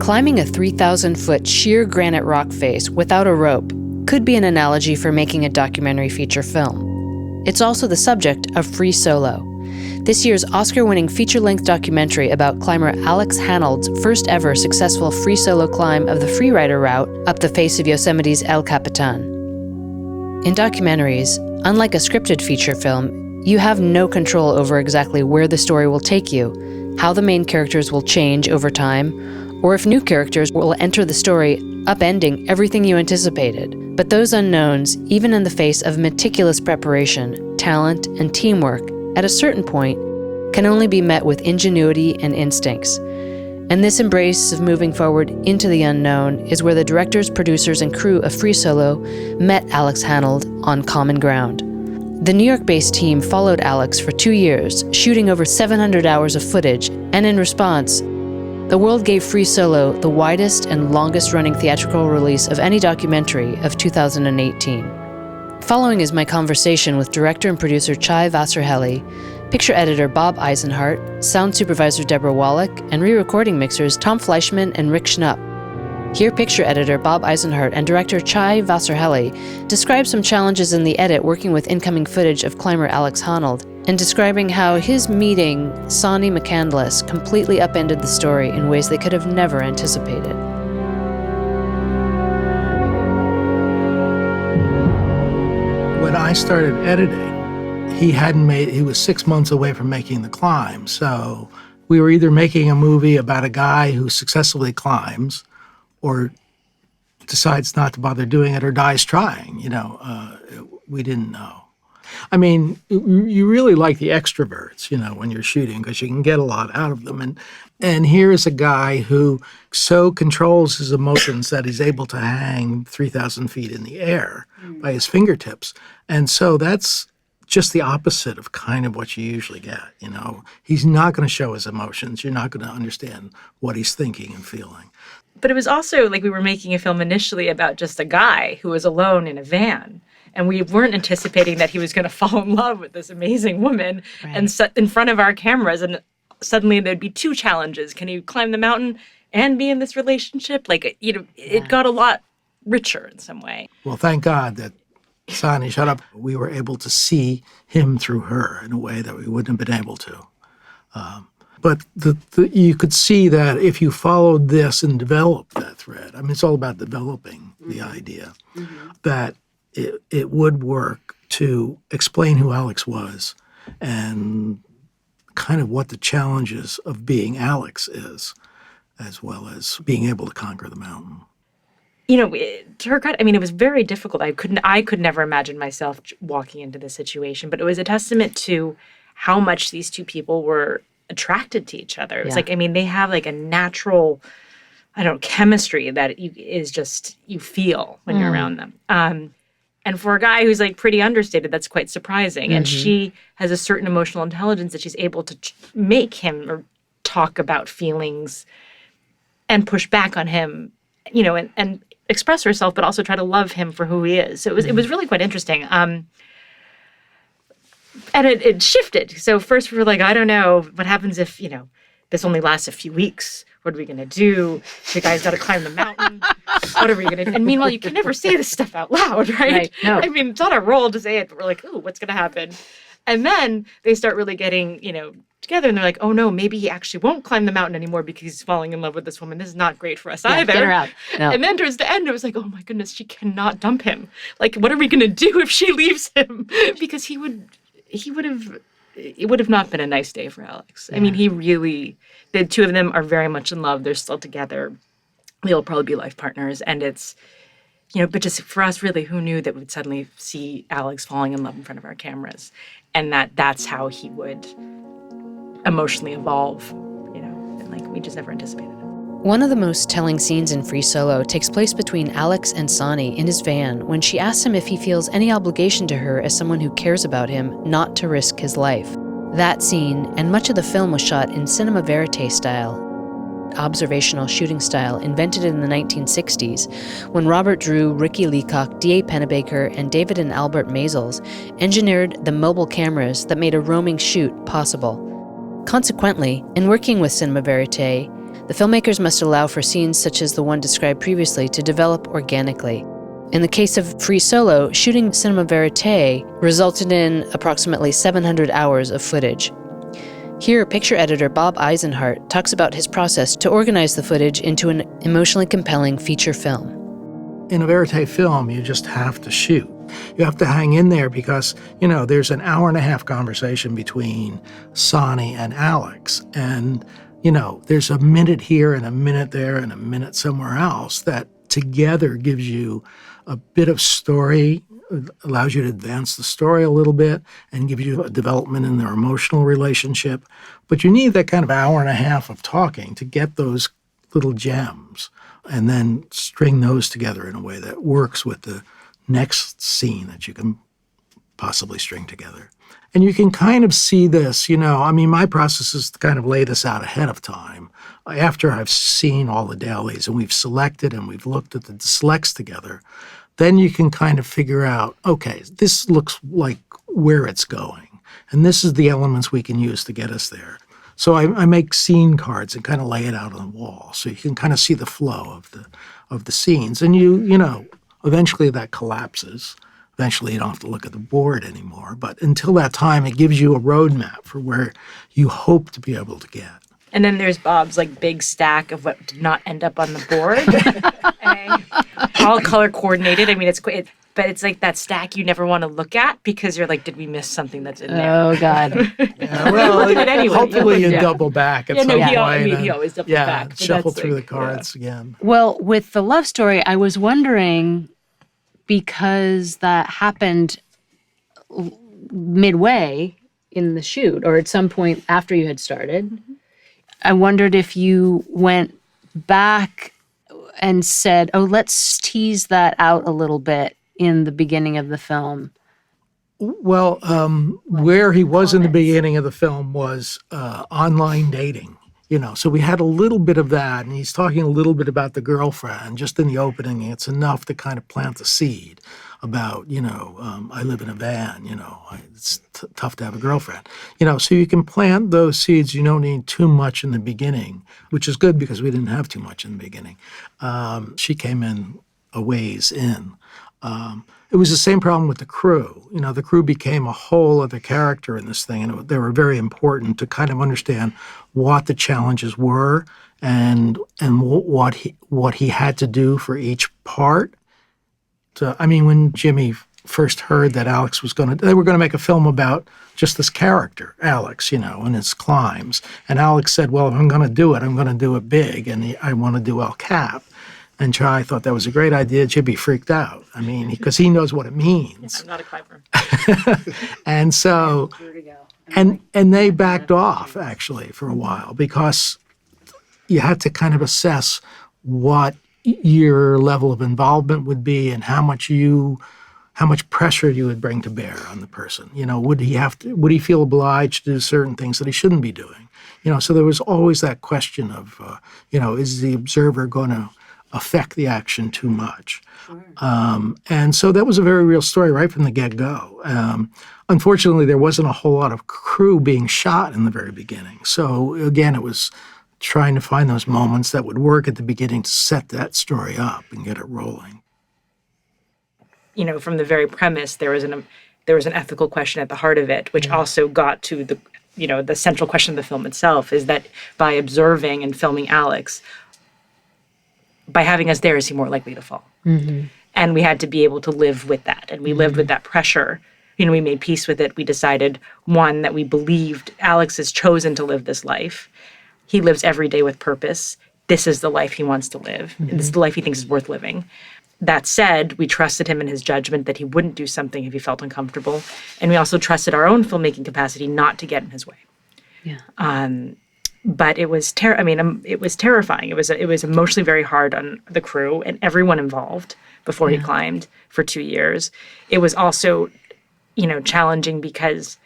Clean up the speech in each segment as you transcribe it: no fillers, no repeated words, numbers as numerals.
Climbing a 3,000-foot sheer granite rock face without a rope could be an analogy for making a documentary feature film. It's also the subject of Free Solo, this year's Oscar-winning feature-length documentary about climber Alex Honnold's first-ever successful free solo climb of the freerider route up the face of Yosemite's El Capitan. In documentaries, unlike a scripted feature film, you have no control over exactly where the story will take you, how the main characters will change over time, or if new characters will enter the story, upending everything you anticipated. But those unknowns, even in the face of meticulous preparation, talent, and teamwork, at a certain point, can only be met with ingenuity and instincts. And this embrace of moving forward into the unknown is where the directors, producers, and crew of Free Solo met Alex Honnold on common ground. The New York-based team followed Alex for 2 years, shooting over 700 hours of footage, and in response, the world gave Free Solo the widest and longest-running theatrical release of any documentary of 2018. Following is my conversation with director and producer Chai Vasarhelyi, picture editor Bob Eisenhardt, sound supervisor Deborah Wallach, and re-recording mixers Tom Fleischman and Ric Schnupp. Here, picture editor Bob Eisenhardt and director Chai Vasarhelyi describe some challenges in the edit working with incoming footage of climber Alex Honnold, and describing how his meeting Sonny McCandless completely upended the story in ways they could have never anticipated. When I started editing, he was 6 months away from making the climb. So we were either making a movie about a guy who successfully climbs or decides not to bother doing it or dies trying. We didn't know. I mean, you really like the extroverts, when you're shooting, because you can get a lot out of them. And here's a guy who so controls his emotions that he's able to hang 3,000 feet in the air by his fingertips. And so that's just the opposite of kind of what you usually get, He's not going to show his emotions. You're not going to understand what he's thinking and feeling. But it was also like we were making a film initially about just a guy who was alone in a van. And we weren't anticipating that he was going to fall in love with this amazing woman and sit in front of our cameras. And suddenly there'd be two challenges. Can he climb the mountain and be in this relationship? It got a lot richer in some way. Well, thank God that Sonny, shut up. We were able to see him through her in a way that we wouldn't have been able to. But you could see that if you followed this and developed that thread, I mean, it's all about developing the idea that it would work to explain who Alex was and kind of what the challenges of being Alex is, as well as being able to conquer the mountain. To her credit, I mean, it was very difficult. I could never imagine myself walking into this situation, but it was a testament to how much these two people were attracted to each other. It was they have like a natural, chemistry that you feel when you're around them. And for a guy who's pretty understated, that's quite surprising. And she has a certain emotional intelligence that she's able to make him or talk about feelings and push back on him, and express herself, but also try to love him for who he is. So it was really quite interesting. And it shifted. So first we were like, I don't know, what happens if, this only lasts a few weeks? What are we going to do? The guy's got to climb the mountain. What are we going to do? And meanwhile, you can never say this stuff out loud, right? No. I mean, it's not our role to say it, but we're like, ooh, what's going to happen? And then they start really getting, together, and they're like, oh no, maybe he actually won't climb the mountain anymore because he's falling in love with this woman. This is not great for us either. Get her out. No. And then towards the end, it was like, oh my goodness, she cannot dump him. What are we going to do if she leaves him? Because it would have not been a nice day for Alex. Yeah. I mean, the two of them are very much in love. They're still together. They'll probably be life partners. And it's, but just for us, really, who knew that we'd suddenly see Alex falling in love in front of our cameras, and that's how he would emotionally evolve, and we just never anticipated it. One of the most telling scenes in Free Solo takes place between Alex and Sonny in his van when she asks him if he feels any obligation to her as someone who cares about him not to risk his life. That scene, and much of the film, was shot in cinema verite style, observational shooting style invented in the 1960s when Robert Drew, Ricky Leacock, D.A. Pennebaker, and David and Albert Maisels engineered the mobile cameras that made a roaming shoot possible. Consequently, in working with cinema verite, The filmmakers must allow for scenes such as the one described previously to develop organically. In the case of Free Solo, shooting cinema verite resulted in approximately 700 hours of footage. Here, picture editor Bob Eisenhardt talks about his process to organize the footage into an emotionally compelling feature film. In a verite film, you just have to shoot. You have to hang in there because, there's an hour-and-a-half conversation between Sonny and Alex. And, there's a minute here and a minute there and a minute somewhere else that together gives you a bit of story, allows you to advance the story a little bit and give you a development in their emotional relationship. But you need that kind of hour and a half of talking to get those little gems and then string those together in a way that works with the next scene that you can possibly string together. And you can kind of see this, my process is to kind of lay this out ahead of time. After I've seen all the dailies and we've selected and we've looked at the selects together, then you can kind of figure out, okay, this looks like where it's going. And this is the elements we can use to get us there. So I make scene cards and kind of lay it out on the wall so you can kind of see the flow of the scenes. And eventually that collapses. Eventually you don't have to look at the board anymore. But until that time, it gives you a roadmap for where you hope to be able to get. And then there's Bob's big stack of what did not end up on the board. And all color coordinated. I mean, but it's like that stack you never want to look at because you're like, did we miss something that's in there? Oh, God. Yeah, well, But anyway, hopefully you double back at some point. He always doubles back. But Shuffle through the cards again. Well, with the love story, I was wondering, because that happened midway in the shoot or at some point after you had started, I wondered if you went back and said, let's tease that out a little bit in the beginning of the film. Well, where he was in the beginning of the film was online dating, so we had a little bit of that, and he's talking a little bit about the girlfriend just in the opening. It's enough to kind of plant the seed about, I live in a van, it's tough to have a girlfriend, so you can plant those seeds. You don't need too much in the beginning, which is good because we didn't have too much in the beginning. She came in a ways in. It was the same problem with the crew. The crew became a whole other character in this thing, and they were very important to kind of understand what the challenges were and what he had to do for each part. When Jimmy first heard that Alex they were going to make a film about just this character, Alex, and his climbs. And Alex said, well, if I'm going to do it, I'm going to do it big, and I want to do El Cap. And Chai thought that was a great idea. Jimmy freaked out. Because he knows what it means. I'm not a climber. And so, and they backed off, actually, for a while, because you had to kind of assess what your level of involvement would be and how much pressure you would bring to bear on the person. Would he feel obliged to do certain things that he shouldn't be doing? So there was always that question of, is the observer going to affect the action too much? Sure. And so that was a very real story right from the get-go. Unfortunately, there wasn't a whole lot of crew being shot in the very beginning. So again, it was trying to find those moments that would work at the beginning to set that story up and get it rolling. From the very premise, there was an ethical question at the heart of it, which also got to the central question of the film itself, is that by observing and filming Alex, by having us there, is he more likely to fall? Mm-hmm. And we had to be able to live with that. And we lived with that pressure. We made peace with it. We decided, one, that we believed Alex has chosen to live this life. He lives every day with purpose. This is the life he wants to live. Mm-hmm. And this is the life he thinks is worth living. That said, we trusted him in his judgment that he wouldn't do something if he felt uncomfortable. And we also trusted our own filmmaking capacity not to get in his way. Yeah. But it was it was terrifying. It was emotionally very hard on the crew and everyone involved before he climbed for 2 years. It was also, challenging because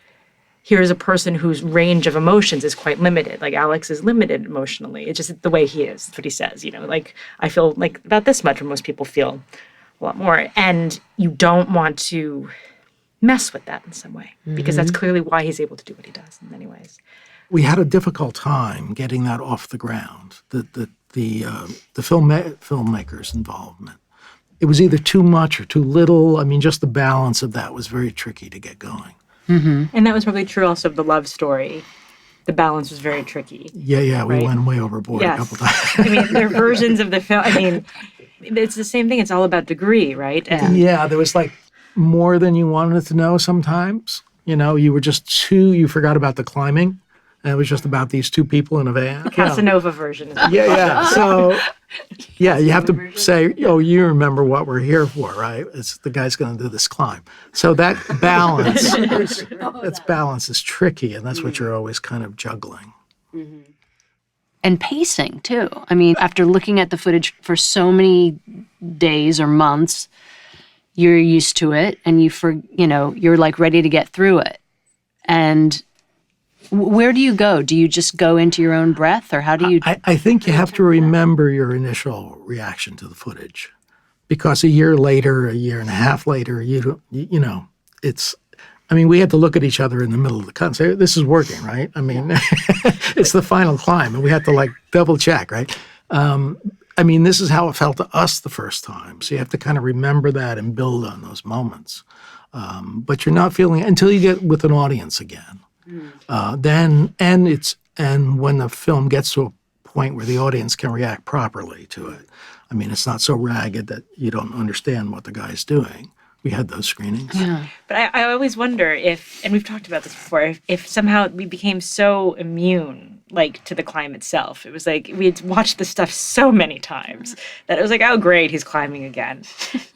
here's a person whose range of emotions is quite limited. Like Alex is limited emotionally. It's just the way he is. That's what he says. I feel like about this much, and most people feel a lot more. And you don't want to mess with that in some way because that's clearly why he's able to do what he does in many ways. we had a difficult time getting that off the ground. The filmmakers' involvement. It was either too much or too little. I mean, just the balance of that was very tricky to get going. Mm-hmm. And that was probably true also of the love story. The balance was very tricky. Yeah, we right? went way overboard a couple times. I mean, there are versions of the film. I mean, it's the same thing. It's all about degree, right? And yeah, there was like more than you wanted to know sometimes. You know, you were just you forgot about the climbing. And it was just about these two people in a van. Casanova version. Yeah. So, yeah, you have to say, you remember what we're here for, right? It's the guy's going to do this climb. So that balance is tricky, and that's what you're always kind of juggling. Mm-hmm. And pacing, too. I mean, after looking at the footage for so many days or months, you're used to it, and you're like ready to get through it. And where do you go? Do you just go into your own breath, or how do you? I think you have to remember your initial reaction to the footage, because a year and a half later, it's. I mean, we had to look at each other in the middle of the cut and say, "This is working, right?" I mean, it's the final climb, and we had to double check, right? I mean, this is how it felt to us the first time, so you have to kind of remember that and build on those moments. But you're not feeling it until you get with an audience again. Then when the film gets to a point where the audience can react properly to it. I mean, it's not so ragged that you don't understand what the guy's doing. We had those screenings. Yeah. But I always wonder if, and we've talked about this before, if somehow we became so immune, to the climb itself. It was like we had watched the stuff so many times that it was like, oh, great, he's climbing again.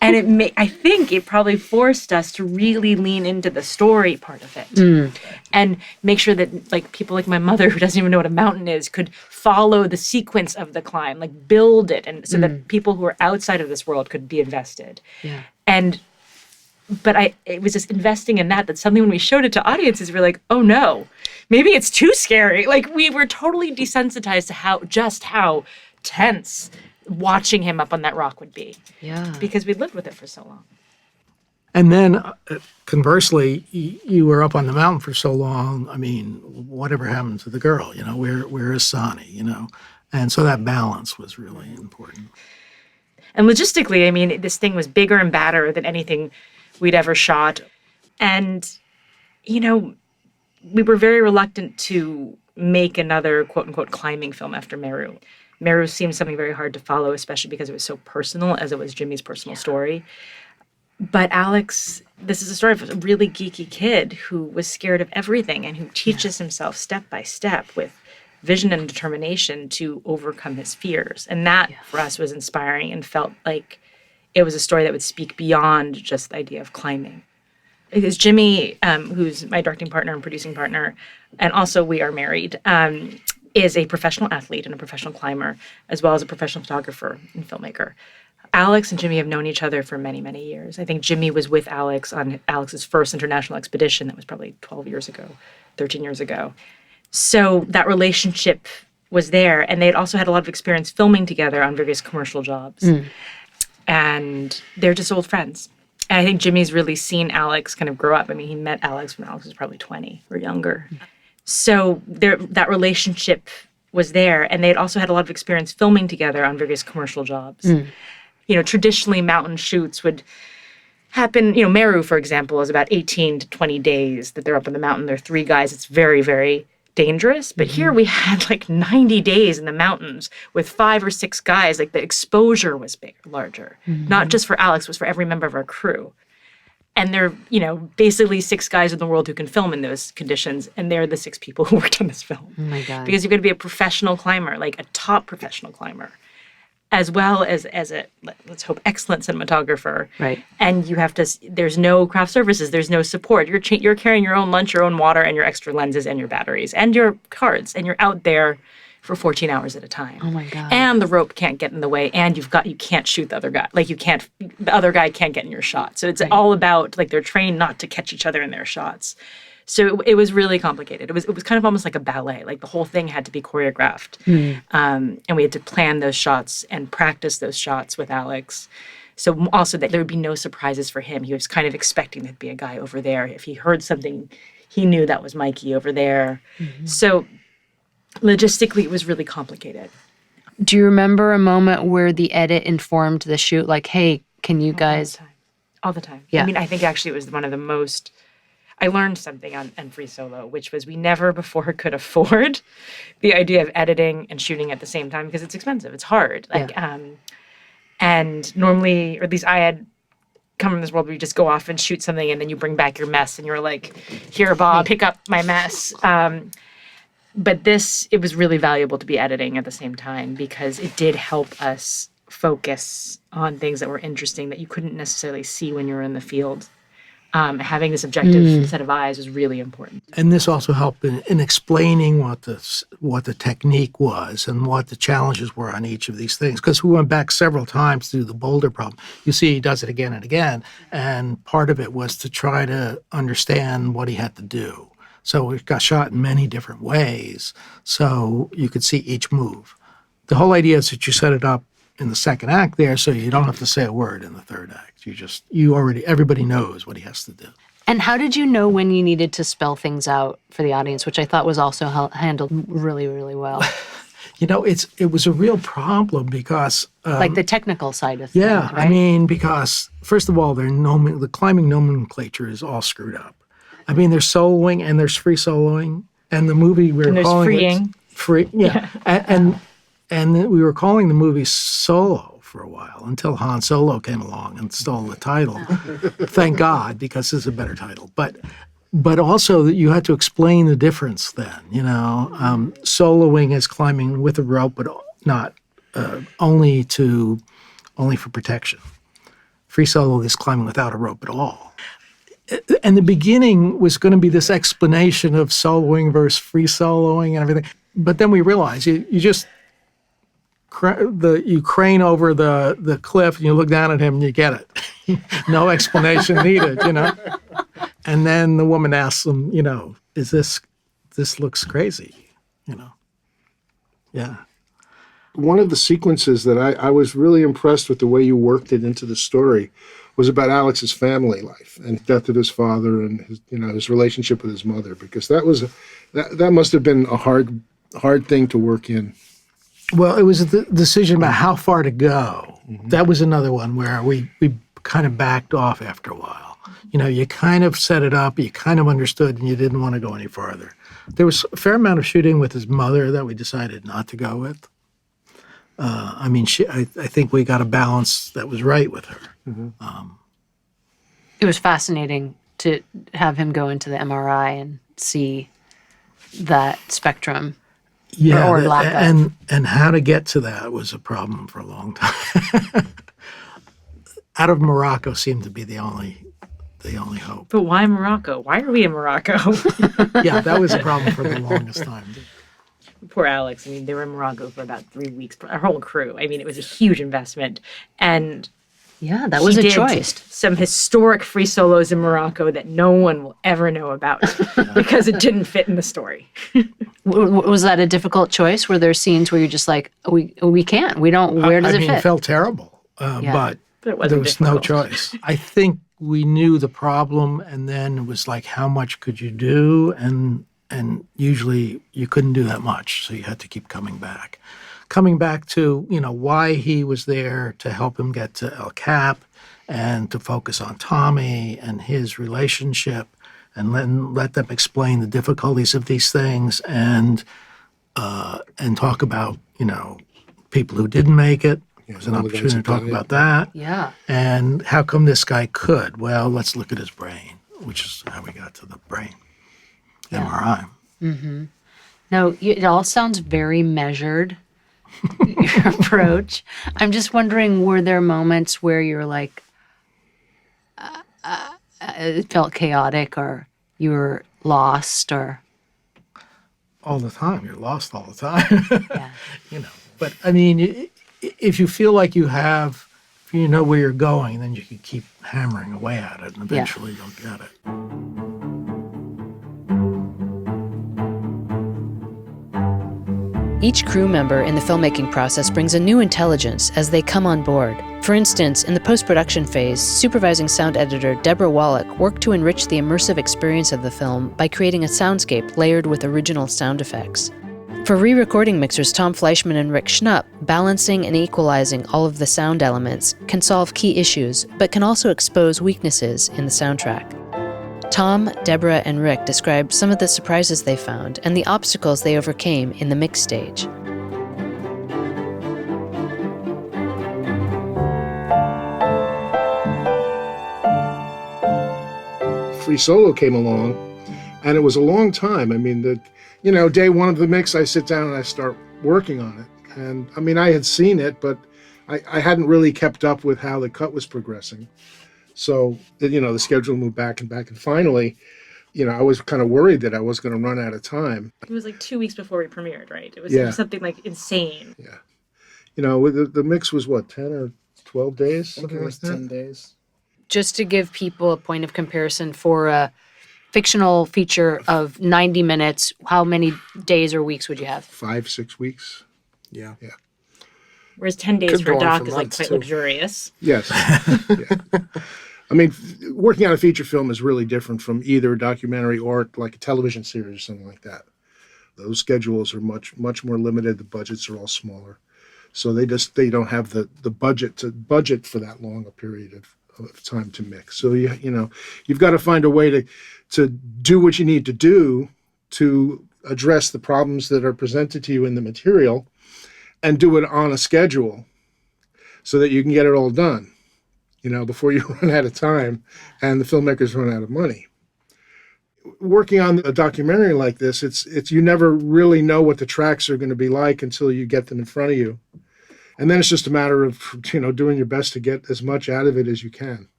And I think it probably forced us to really lean into the story part of it and make sure that people like my mother, who doesn't even know what a mountain is, could follow the sequence of the climb, build it, and so that people who are outside of this world could be invested. Yeah. But it was just investing in that suddenly when we showed it to audiences, we're like, oh no, maybe it's too scary. We were totally desensitized to how tense watching him up on that rock would be. Yeah. Because we lived with it for so long. And then conversely, you were up on the mountain for so long. I mean, whatever happened to the girl, where is Sonny, And so that balance was really important. And logistically, I mean, this thing was bigger and badder than anything we'd ever shot. And, we were very reluctant to make another quote-unquote climbing film after Meru. Meru seemed something very hard to follow, especially because it was so personal, as it was Jimmy's personal story. But Alex, this is a story of a really geeky kid who was scared of everything and who teaches himself step by step with vision and determination to overcome his fears. And that, for us, was inspiring and felt like it was a story that would speak beyond just the idea of climbing. Because Jimmy, who's my directing partner and producing partner, and also we are married, is a professional athlete and a professional climber, as well as a professional photographer and filmmaker. Alex and Jimmy have known each other for many, many years. I think Jimmy was with Alex on Alex's first international expedition. That was probably 13 years ago. So that relationship was there. And they had also had a lot of experience filming together on various commercial jobs. And they're just old friends. And I think Jimmy's really seen Alex kind of grow up. I mean, he met Alex when Alex was probably 20 or younger. So that relationship was there. And they had also had a lot of experience filming together on various commercial jobs. Traditionally, mountain shoots would happen. Meru, for example, is about 18 to 20 days that they're up on the mountain. There are 3 guys. It's very, very dangerous. But here we had 90 days in the mountains with 5 or 6 guys. The exposure was larger. Not just for Alex, it was for every member of our crew. And there are, basically 6 guys in the world who can film in those conditions. And they're the 6 people who worked on this film. Oh my God. Because you're going to be a professional climber, a top professional climber, as well as a, let's hope, excellent cinematographer. Right. And you have to, there's no craft services, there's no support. You're carrying your own lunch, your own water, and your extra lenses and your batteries and your cards. And you're out there for 14 hours at a time. Oh my God. And the rope can't get in the way, and you can't shoot the other guy. The other guy can't get in your shot. So it's all about, they're trained not to catch each other in their shots. So it was really complicated. It was kind of almost like a ballet. The whole thing had to be choreographed. And we had to plan those shots and practice those shots with Alex. So also that there would be no surprises for him. He was kind of expecting there'd be a guy over there. If he heard something, he knew that was Mikey over there. So logistically, it was really complicated. Do you remember a moment where the edit informed the shoot? Like, hey, can you guys? All the time. Yeah. I mean, I think actually it was one of the most, I learned something on Free Solo, which was we never before could afford the idea of editing and shooting at the same time because it's expensive. It's hard. And normally, or at least I had come from this world where you just go off and shoot something and then you bring back your mess and you're like, here, Bob, pick up my mess. But it was really valuable to be editing at the same time because it did help us focus on things that were interesting that you couldn't necessarily see when you were in the field. Having this objective set of eyes was really important. And this also helped in explaining what the technique was and what the challenges were on each of these things. Because we went back several times through the boulder problem. You see he does it again and again. And part of it was to try to understand what he had to do. So it got shot in many different ways so you could see each move. The whole idea is that you set it up in the second act there so you don't have to say a word in the third act. Everybody knows what he has to do. And how did you know when you needed to spell things out for the audience, which I thought was also handled really, really well? It was a real problem because... like the technical side of things, yeah, right? I mean, because first of all, the climbing nomenclature is all screwed up. I mean, there's soloing and there's free soloing, and the movie we were calling freeing. Free, yeah. And we were calling the movie Solo for a while until Han Solo came along and stole the title. Thank God, because it's a better title. But also that you had to explain the difference then. Soloing is climbing with a rope, but not only for protection. Free solo is climbing without a rope at all. And the beginning was going to be this explanation of soloing versus free soloing and everything. But then we realized you just you crane over the cliff and you look down at him and you get it. No explanation needed, And then the woman asks him, is this looks crazy, Yeah. One of the sequences that I was really impressed with the way you worked it into the story was about Alex's family life and death of his father and his relationship with his mother, because that must have been a hard thing to work in. Well, it was the decision about how far to go. Mm-hmm. That was another one where we kind of backed off after a while. You kind of set it up, you kind of understood, and you didn't want to go any farther. There was a fair amount of shooting with his mother that we decided not to go with. I think we got a balance that was right with her. Mm-hmm. It was fascinating to have him go into the MRI and see that spectrum. Yeah, or lack of. And how to get to that was a problem for a long time. Out of Morocco seemed to be the only hope. But why Morocco? Why are we in Morocco? Yeah, that was a problem for the longest time. Poor Alex. I mean, they were in Morocco for about 3 weeks. Our whole crew. I mean, it was a huge investment. And yeah, that was a choice. Some historic free solos in Morocco that no one will ever know about because it didn't fit in the story. Was that a difficult choice? Were there scenes where you're just like, we can't, we don't, where does it fit? It felt terrible, but there was no choice. I think we knew the problem, and then it was like, how much could you do? And usually you couldn't do that much, so you had to keep coming back. Coming back to, why he was there to help him get to El Cap and to focus on Tommy and his relationship and let them explain the difficulties of these things and talk about, people who didn't make it. It was an opportunity to talk about that. Yeah. And how come this guy could? Well, let's look at his brain, which is how we got to the brain MRI. Mm-hmm. No, it all sounds very measured. Your approach. I'm just wondering, were there moments where you're like, it felt chaotic, or you were lost, or? All the time. You're lost all the time. Yeah. But I mean, if you feel like if you know where you're going, then you can keep hammering away at it, and eventually you'll get it. Each crew member in the filmmaking process brings a new intelligence as they come on board. For instance, in the post-production phase, supervising sound editor Deborah Wallach worked to enrich the immersive experience of the film by creating a soundscape layered with original sound effects. For re-recording mixers Tom Fleischman and Ric Schnupp, balancing and equalizing all of the sound elements can solve key issues, but can also expose weaknesses in the soundtrack. Tom, Deborah, and Rick described some of the surprises they found and the obstacles they overcame in the mix stage. Free Solo came along, and it was a long time. I mean, day one of the mix, I sit down and I start working on it. And I mean, I had seen it, but I hadn't really kept up with how the cut was progressing. So, the schedule moved back and back. And finally, I was kind of worried that I was going to run out of time. It was like 2 weeks before we premiered, right? It was something like insane. Yeah. The mix was what, 10 or 12 days? I think it was 10 days. Just to give people a point of comparison, for a fictional feature of 90 minutes, how many days or weeks would you have? 5-6 weeks. Yeah. Whereas 10 days Could for go a on doc for is like months, quite too. luxurious. Yes. Yeah. I mean, working on a feature film is really different from either a documentary or like a television series or something like that. Those schedules are much, much more limited. The budgets are all smaller. So they don't have the budget for that long a period of time to mix. So you've got to find a way to do what you need to do to address the problems that are presented to you in the material, and do it on a schedule so that you can get it all done, before you run out of time and the filmmakers run out of money. Working on a documentary like this, it's you never really know what the tracks are going to be like until you get them in front of you. And then it's just a matter of, doing your best to get as much out of it as you can.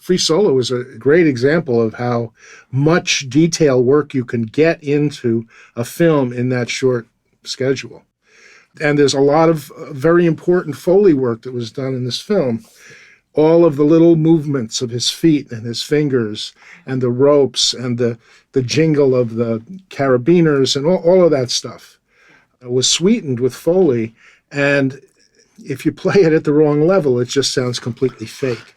Free Solo is a great example of how much detail work you can get into a film in that short schedule. And there's a lot of very important Foley work that was done in this film. All of the little movements of his feet and his fingers and the ropes and the jingle of the carabiners and all of that stuff was sweetened with Foley. And if you play it at the wrong level, it just sounds completely fake.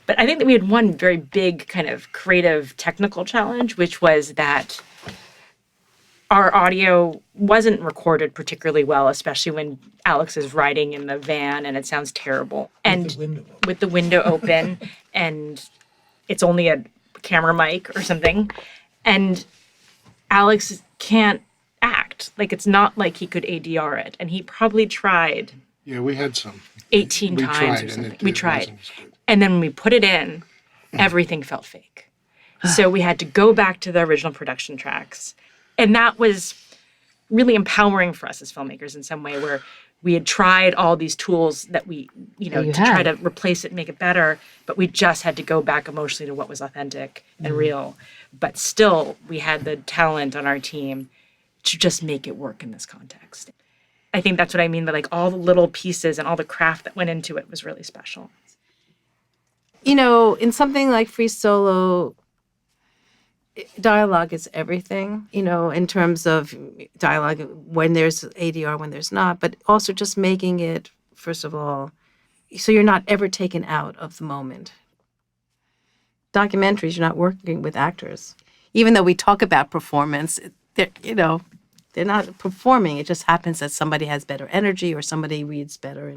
But I think that we had one very big kind of creative technical challenge, which was that our audio wasn't recorded particularly well, especially when Alex is riding in the van and it sounds terrible. And with the window open and it's only a camera mic or something. And Alex can't act. Like, it's not like he could ADR it. And he probably tried. Yeah, we had some. 18 we times tried, or something. And we tried. And then when we put it in, everything felt fake. So we had to go back to the original production tracks. And that was really empowering for us as filmmakers in some way, where we had tried all these tools that we, to try to replace it and make it better, but we just had to go back emotionally to what was authentic and real. But still, we had the talent on our team to just make it work in this context. I think that's what I mean by like all the little pieces and all the craft that went into it was really special. In something like Free Solo, dialogue is everything, in terms of dialogue, when there's ADR, when there's not, but also just making it, first of all, so you're not ever taken out of the moment. Documentaries, you're not working with actors. Even though we talk about performance, they're not performing. It just happens that somebody has better energy or somebody reads better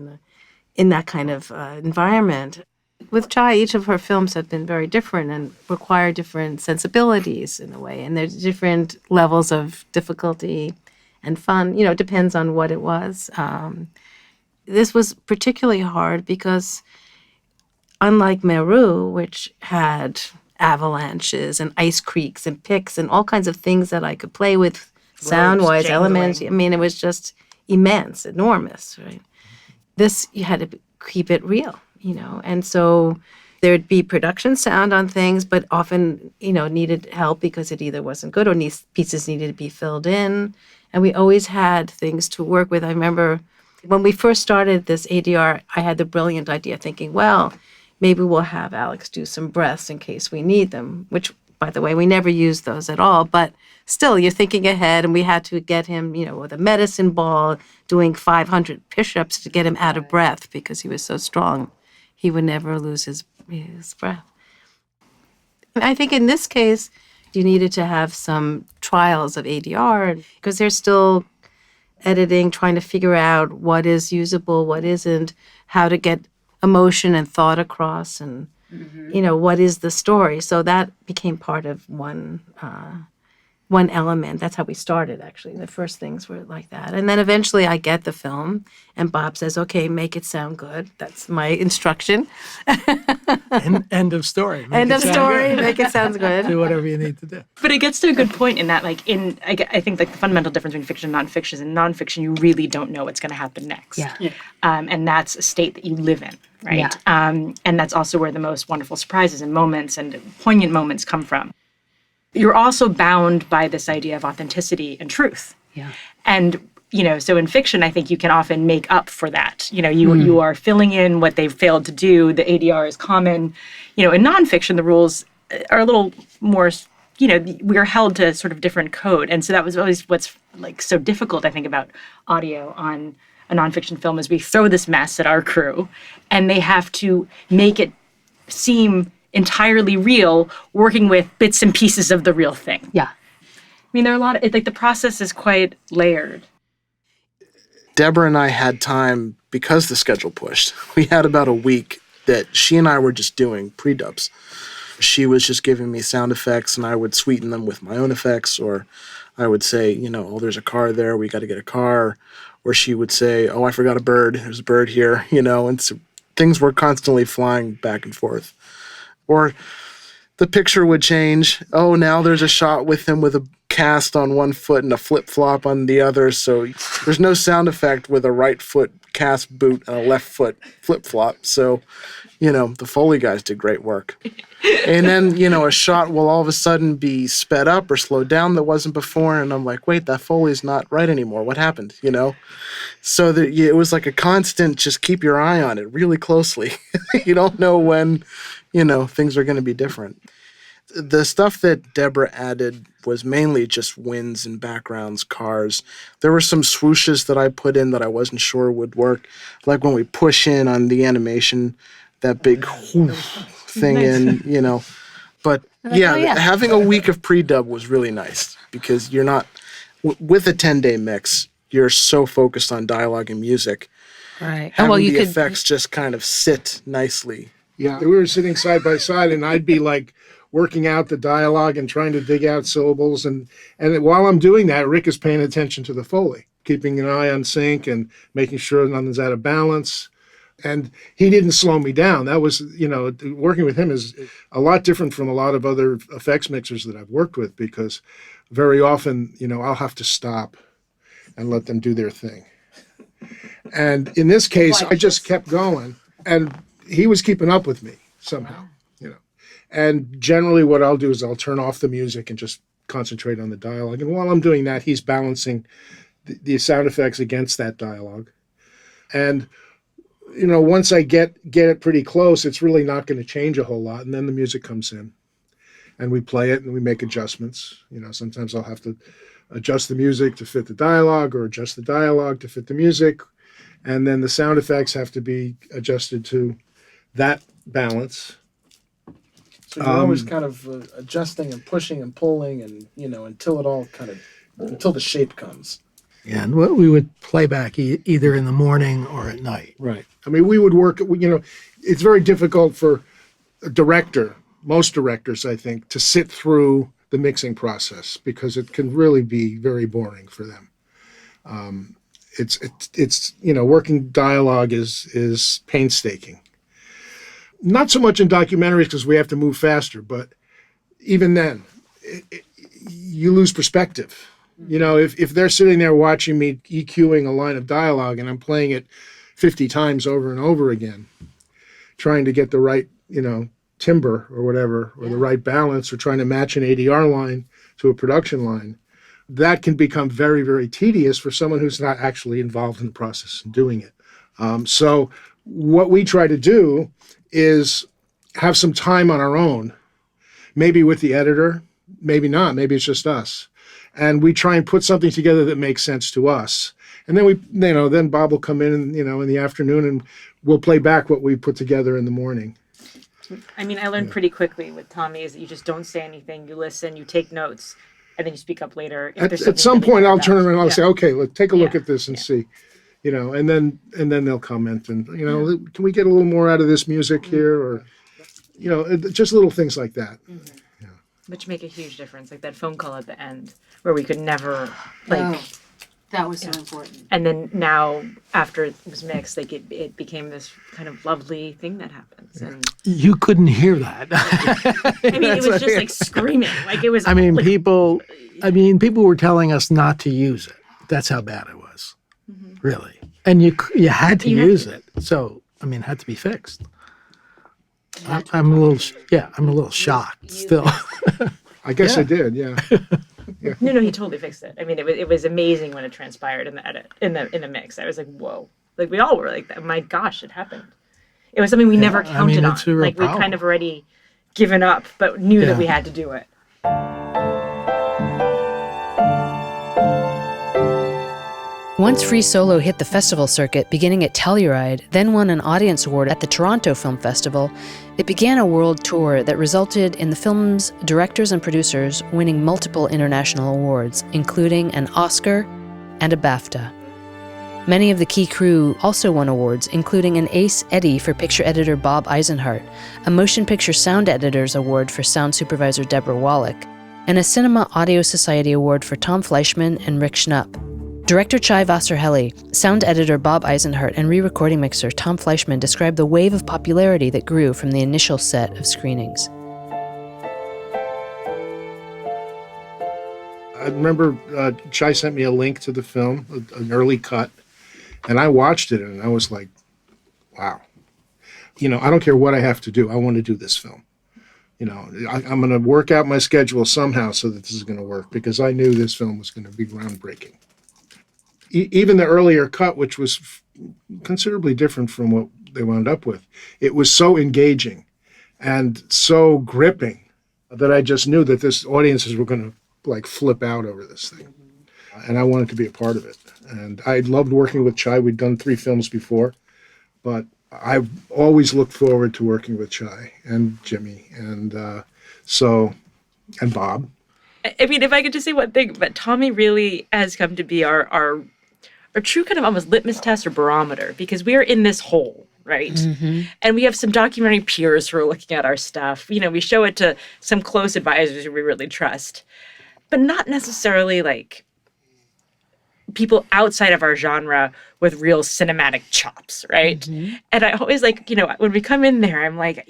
in that kind of environment. With Chai, each of her films have been very different and require different sensibilities in a way. And there's different levels of difficulty and fun. It depends on what it was. This was particularly hard because unlike Meru, which had avalanches and ice creeks and picks and all kinds of things that I could play with sound-wise, elements. I mean, it was just immense, enormous, right? This, you had to keep it real. And so there'd be production sound on things, but often, needed help because it either wasn't good or pieces needed to be filled in. And we always had things to work with. I remember when we first started this ADR, I had the brilliant idea thinking, well, maybe we'll have Alex do some breaths in case we need them, which, by the way, we never used those at all. But still, you're thinking ahead, and we had to get him, with a medicine ball, doing 500 push-ups to get him out of breath because he was so strong. He would never lose his breath. I think in this case, you needed to have some trials of ADR because they're still editing, trying to figure out what is usable, what isn't, how to get emotion and thought across, and what is the story. So that became part of one element. That's how we started, actually. The first things were like that. And then eventually I get the film, and Bob says, okay, make it sound good. That's my instruction. End of story. End of story. Make it sound good. Do whatever you need to do. But it gets to a good point in that, like, I think, like, the fundamental difference between fiction and nonfiction is in nonfiction, you really don't know what's going to happen next. Yeah. And that's a state that you live in, right? Yeah. And that's also where the most wonderful surprises and moments and poignant moments come from. You're also bound by this idea of authenticity and truth. Yeah. And, so in fiction, I think you can often make up for that. You are filling in what they've failed to do. The ADR is common. In nonfiction, the rules are a little more, we're held to sort of different code. And so that was always what's like so difficult, I think, about audio on a nonfiction film is we throw this mess at our crew and they have to make it seem entirely real, working with bits and pieces of the real thing. Yeah. I mean, there are a lot of, the process is quite layered. Deborah and I had time, because the schedule pushed, we had about a week that she and I were just doing pre-dubs. She was just giving me sound effects and I would sweeten them with my own effects, or I would say, there's a car there, we got to get a car. Or she would say, oh, I forgot a bird, there's a bird here, and so things were constantly flying back and forth. Or the picture would change. Oh, now there's a shot with him with a cast on one foot and a flip-flop on the other. So there's no sound effect with a right foot cast boot and a left foot flip-flop. So, the Foley guys did great work. And then, a shot will all of a sudden be sped up or slowed down that wasn't before. And I'm like, wait, that Foley's not right anymore. What happened? So it was like a constant, just keep your eye on it really closely. You don't know when things are going to be different. The stuff that Deborah added was mainly just winds and backgrounds, cars. There were some swooshes that I put in that I wasn't sure would work. Like when we push in on the animation, that big thing in, But having a week of pre-dub was really nice because you're not, with a 10-day mix, you're so focused on dialogue and music. Right. Having the effects just kind of sit nicely. Yeah, we were sitting side by side, and I'd be like working out the dialogue and trying to dig out syllables. And while I'm doing that, Rick is paying attention to the Foley, keeping an eye on sync and making sure nothing's out of balance. And he didn't slow me down. That was, working with him is a lot different from a lot of other effects mixers that I've worked with, because very often, I'll have to stop and let them do their thing. And in this case, I just kept going, and he was keeping up with me somehow, And generally what I'll do is I'll turn off the music and just concentrate on the dialogue. And while I'm doing that, he's balancing the sound effects against that dialogue. And, once I get it pretty close, it's really not going to change a whole lot. And then the music comes in and we play it and we make adjustments. Sometimes I'll have to adjust the music to fit the dialogue or adjust the dialogue to fit the music. And then the sound effects have to be adjusted to that balance. So you're always kind of adjusting and pushing and pulling and, until it all until the shape comes. Yeah, and we would play back either in the morning or at night. Right. I mean, we would work, it's very difficult for a director, most directors, I think, to sit through the mixing process because it can really be very boring for them. It's working dialogue is painstaking. Not so much in documentaries because we have to move faster, but even then, you lose perspective. If they're sitting there watching me EQing a line of dialogue and I'm playing it 50 times over and over again, trying to get the right, timbre or whatever, or the right balance, or trying to match an ADR line to a production line, that can become very, very tedious for someone who's not actually involved in the process and doing it. So what we try to do is have some time on our own, maybe with the editor, maybe not, maybe it's just us. And we try and put something together that makes sense to us. And then then Bob will come in, in the afternoon and we'll play back what we put together in the morning. I mean, I learned pretty quickly with Tommy is that you just don't say anything, you listen, you take notes, and then you speak up later. If there's At something some really point, good I'll about turn it. around and I'll Yeah. say, okay, let's take a look Yeah. at this and see, and then they'll comment and, can we get a little more out of this music here? Or, just little things like that. Which make a huge difference, like that phone call at the end where we could never, That was so important. and then now after it was mixed, like it became this kind of lovely thing that happens. And You couldn't hear that. I mean, it was just like screaming, like it was. I mean, like, people were telling us not to use it. That's how bad it was, really. And you had to use it. So, it had to be fixed. I'm a little shocked still. I guess I did, yeah. No, he totally fixed it. I mean, it was amazing when it transpired in the edit, in the mix. I was like, whoa! Like we all were like, my gosh, it happened. It was something we never counted it's a on. real Like we problem. kind of already given up, but knew Yeah. that we had to do it. Once Free Solo hit the festival circuit, beginning at Telluride, then won an audience award at the Toronto Film Festival, it began a world tour that resulted in the film's directors and producers winning multiple international awards, including an Oscar and a BAFTA. Many of the key crew also won awards, including an Ace Eddie for picture editor Bob Eisenhardt, a Motion Picture Sound Editors Award for sound supervisor Deborah Wallach, and a Cinema Audio Society Award for Tom Fleischman and Ric Schnupp. Director Chai Vasarhelyi, sound editor Bob Eisenhardt, and re-recording mixer Tom Fleischman described the wave of popularity that grew from the initial set of screenings. I remember Chai sent me a link to the film, an early cut, and I watched it and I was like, wow. I don't care what I have to do. I want to do this film. I'm going to work out my schedule somehow so that this is going to work, because I knew this film was going to be groundbreaking. Even the earlier cut, which was considerably different from what they wound up with, it was so engaging and so gripping that I just knew that this audiences were going to flip out over this thing. And I wanted to be a part of it. And I loved working with Chai. We'd done 3 films before, but I always looked forward to working with Chai and Jimmy and Bob. I mean, if I could just say one thing, but Tommy really has come to be our true kind of almost litmus test or barometer, because we are in this hole, right? And we have some documentary peers who are looking at our stuff. We show it to some close advisors who we really trust, but not necessarily like people outside of our genre with real cinematic chops, right? And I always when we come in there, I'm like,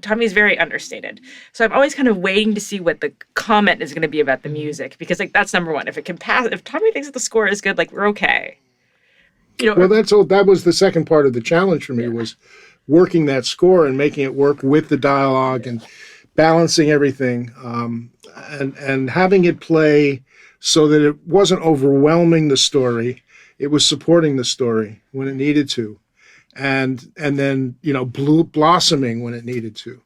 Tommy's very understated. So I'm always kind of waiting to see what the comment is going to be about the music, because that's number one. If it can pass, if Tommy thinks that the score is good, we're okay. Well, that was the second part of the challenge for me, was working that score and making it work with the dialogue and balancing everything, and having it play so that it wasn't overwhelming the story. It was supporting the story when it needed to, and then blossoming when it needed to.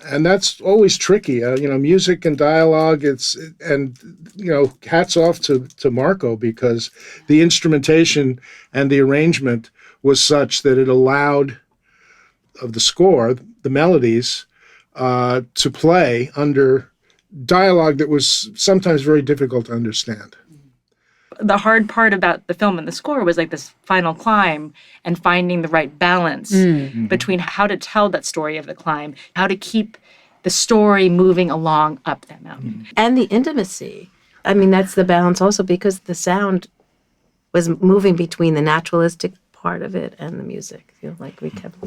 And that's always tricky. Music and dialogue. Hats off to Marco, because the instrumentation and the arrangement was such that it allowed of the score, the melodies, to play under dialogue that was sometimes very difficult to understand. The hard part about the film and the score was this final climb and finding the right balance between how to tell that story of the climb, how to keep the story moving along up that mountain. And the intimacy. I mean, that's the balance also, because the sound was moving between the naturalistic part of it and the music. We kept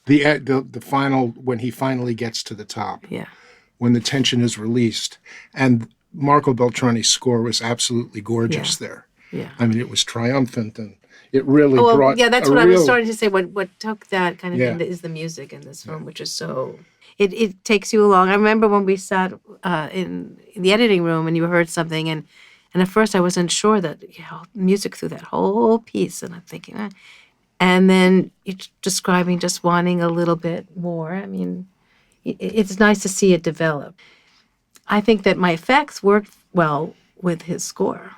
The final, when he finally gets to the top. Yeah. When the tension is released. And Marco Beltrami's score was absolutely gorgeous there. Yeah. I mean, it was triumphant, and it really brought that's a what I was real- starting to say. What took that kind of thing is the music in this film, which is so... It takes you along. I remember when we sat in the editing room and you heard something, and at first I wasn't sure that music through that whole piece, and I'm thinking, and then you're describing just wanting a little bit more. I mean, it's nice to see it develop. I think that my effects worked well with his score,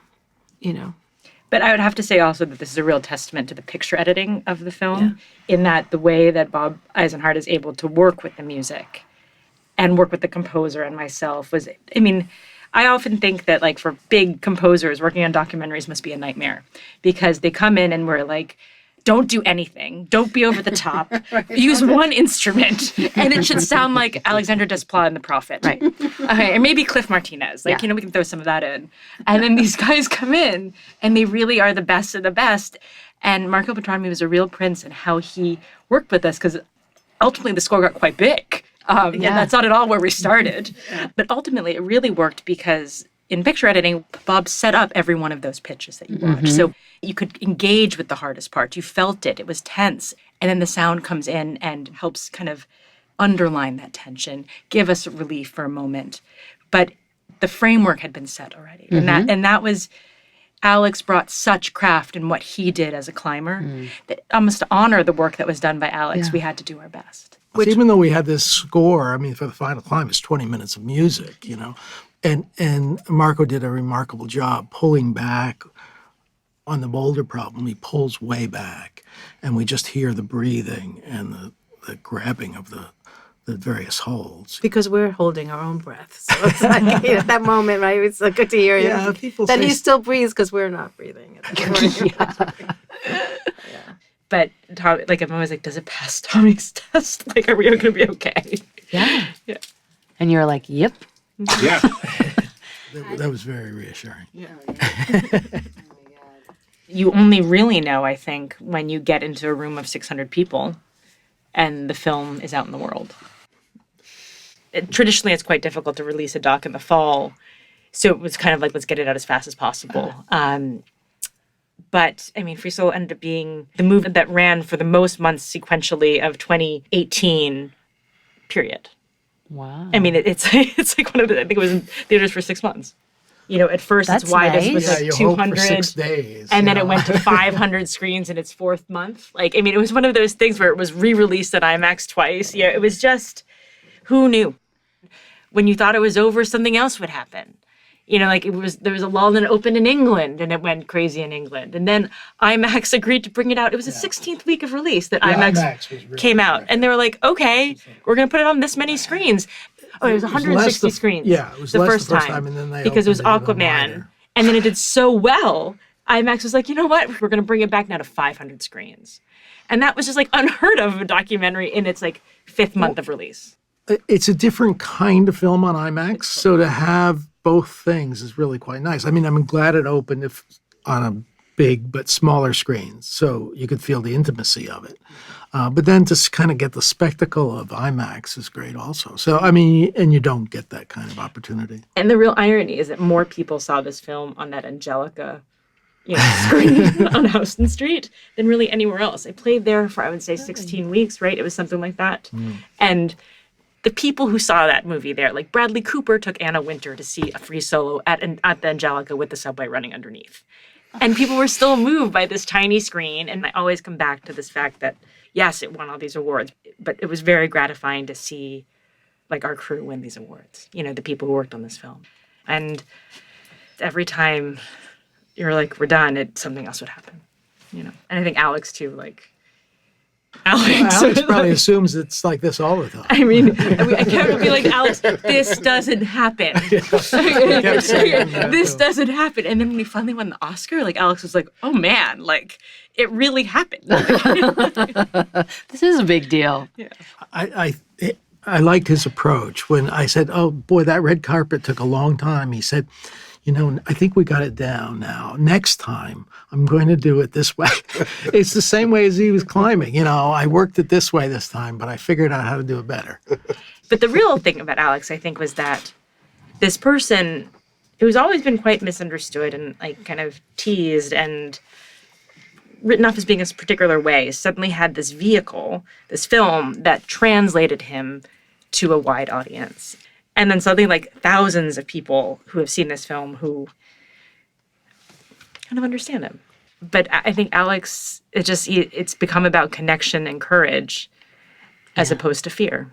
But I would have to say also that this is a real testament to the picture editing of the film, in that the way that Bob Eisenhardt is able to work with the music and work with the composer and myself was, I often think that, like, for big composers, working on documentaries must be a nightmare because they come in and we're like, don't do anything. Don't be over the top. Use one instrument. And it should sound like Alexandre Desplat in The Prophet. Right. Okay, and maybe Cliff Martinez. Like, we can throw some of that in. And then these guys come in and they really are the best of the best. And Marco Beltrami was a real prince in how he worked with us because ultimately the score got quite big. And that's not at all where we started. But ultimately it really worked because in picture editing, Bob set up every one of those pitches that you watch. So you could engage with the hardest part. You felt it. It was tense. And then the sound comes in and helps kind of underline that tension, give us relief for a moment. But the framework had been set already. And that was, Alex brought such craft in what he did as a climber that almost to honor the work that was done by Alex, we had to do our best. Even though we had this score, I mean, for the final climb, it's 20 minutes of music, And Marco did a remarkable job pulling back on the boulder problem. He pulls way back, and we just hear the breathing and the grabbing of the various holds. Because we're holding our own breath. So it's like, at that moment, right? It's so good to hear that he still breathes because we're not breathing. But Tom, like, I'm always like, does it pass Tommy's test? Like, are we going to be okay? Yeah. And you're like, yep. Yeah. That was very reassuring. You only really know, I think, when you get into a room of 600 people and the film is out in the world. Traditionally, it's quite difficult to release a doc in the fall. So it was kind of like, let's get it out as fast as possible. But, I mean, Free Solo ended up being the movement that ran for the most months sequentially of 2018, period. Wow. I mean, it's like one of the, I think it was in theaters for 6 months. At first That's its widest was nice. like you hope 200. for 6 days. And then it went to 500 screens in its 4th month. Like, I mean, it was one of those things where it was re-released at IMAX twice. Yeah, it was just, who knew? When you thought it was over, something else would happen. Like there was a lull and it opened in England and it went crazy in England. And then IMAX agreed to bring it out. It was the 16th week of release that IMAX was really came out. And they were like, okay, we're going to put it on this many screens. Oh, it was 160 screens. Yeah, it was the less first time. And then they because it was opened even Aquaman. wider. And then it did so well, IMAX was like, you know what? We're going to bring it back now to 500 screens. And that was just like unheard of a documentary in its like 5th month of release. It's a different kind of film on IMAX, so to have both things is really quite nice. I mean, I'm glad it opened on a big but smaller screen, so you could feel the intimacy of it. But then to kind of get the spectacle of IMAX is great also. So, I mean, and you don't get that kind of opportunity. And the real irony is that more people saw this film on that Angelica screen on Houston Street than really anywhere else. It played there for, I would say, 16 weeks, right? It was something like that. And the people who saw that movie there, like Bradley Cooper took Anna Wintour to see a Free Solo at the Angelica with the subway running underneath. And people were still moved by this tiny screen. And I always come back to this fact that, yes, it won all these awards, but it was very gratifying to see like our crew win these awards, the people who worked on this film. And every time you're like, we're done, something else would happen, And I think Alex too, like, Alex probably assumes it's like this all the time. I mean, I can't be like, Alex, this doesn't happen. This doesn't happen. And then when we finally won the Oscar, like, Alex was like, oh man, like, it really happened. This is a big deal. Yeah. I liked his approach. When I said, oh boy, that red carpet took a long time, he said, I think we got it down now. Next time, I'm going to do it this way. It's the same way as he was climbing. I worked it this way this time, but I figured out how to do it better. But the real thing about Alex, I think, was that this person who's always been quite misunderstood and like kind of teased and written off as being a particular way, suddenly had this vehicle, this film that translated him to a wide audience. And then suddenly, like, thousands of people who have seen this film who kind of understand him. But I think Alex, it's become about connection and courage as opposed to fear.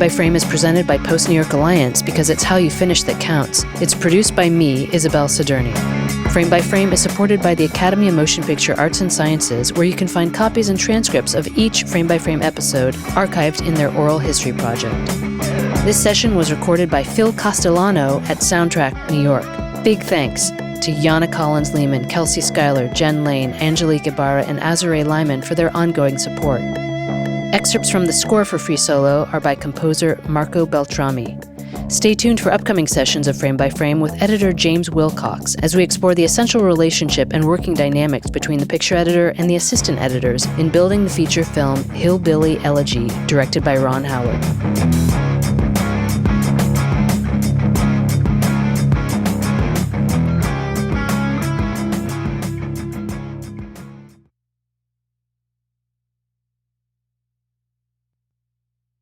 by Frame is presented by Post New York Alliance because it's how you finish that counts. It's produced by me, Isabel Sadurni. Frame by Frame is supported by the Academy of Motion Picture Arts and Sciences, where you can find copies and transcripts of each Frame by Frame episode archived in their oral history project. This session was recorded by Phil Castellano at Soundtrack New York. Big thanks to Yana Collins-Lehman, Kelsey Schuyler, Jen Lane, Angelique Ibarra, and Azure Lyman for their ongoing support. Excerpts from the score for Free Solo are by composer Marco Beltrami. Stay tuned for upcoming sessions of Frame by Frame with editor James Wilcox as we explore the essential relationship and working dynamics between the picture editor and the assistant editors in building the feature film Hillbilly Elegy, directed by Ron Howard.